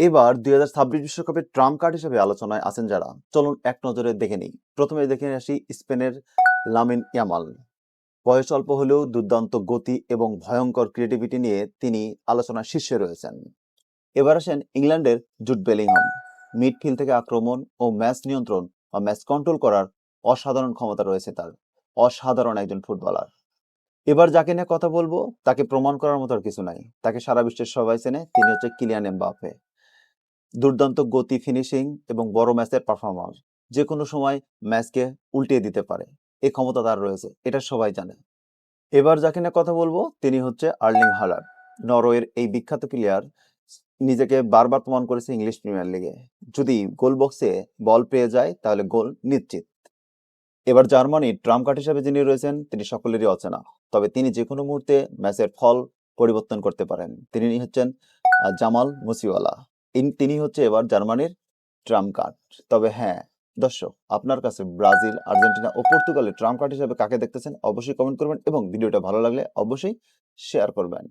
এবার ২০২৬ বিশ্বকাপের Trump card হিসেবে আলোচনায় আছেন যারা, চলুন এক নজরে দেখে নিই। প্রথমে দেখে আসি স্পেনের লামিন ইয়ামাল। বয়স অল্প হলেও দুর্দান্ত গতি এবং ভয়ঙ্কর ক্রিয়েটিভিটি নিয়ে তিনি আলোচনার শীর্ষে রয়েছেন। এবার আসেন ইংল্যান্ডের জুড বেলিংহাম। মিডফিল্ড থেকে আক্রমণ ও ম্যাচ নিয়ন্ত্রণ বা ম্যাচ কন্ট্রোল করার অসাধারণ ক্ষমতা রয়েছে তার। অসাধারণ একজন ফুটবলার। এবার যাকে নিয়ে কথা বলবো তাকে প্রমাণ করার মতো আর কিছু নাই, তাকে সারা বিশ্বের সবাই চেনে, তিনি হচ্ছে কিলিয়ান এমবাপ্পে। দুর্দান্ত গতি, ফিনিশিং এবং বড় ম্যাচের পারফরম্যান্স, যে কোনো সময় ম্যাচকে উল্টিয়ে দিতে পারে, এই ক্ষমতা তার রয়েছে, এটা সবাই জানে। এবার যাকে নিয়ে কথা বলবো তিনি হচ্ছে আর্লিং হালার। নরওয়ের এই বিখ্যাত প্লেয়ার নিজেকে বারবার প্রমাণ করেছে ইংলিশ প্রিমিয়ার লিগে। যদি গোল বক্সে বল পেয়ে যায় তাহলে গোল নিশ্চিত। এবার জার্মানির ট্রাম্প কার্ড হিসেবে যিনি রয়েছেন তিনি সকলেরই অচেনা, তবে তিনি যে কোনো মুহূর্তে ম্যাচের ফল পরিবর্তন করতে পারেন। তিনি হচ্ছেন জামাল মুসিওয়ালা। তিনি হচ্ছে এবার জার্মানির ট্রাম্প কার্ড। তবে হ্যাঁ দর্শক, আপনার কাছে ব্রাজিল, আর্জেন্টিনা ও পর্তুগালের ট্রাম্প কার্ড হিসেবে কাকে দেখতেছেন অবশ্যই কমেন্ট করবেন এবং ভিডিওটা ভালো লাগলে অবশ্যই শেয়ার করবেন।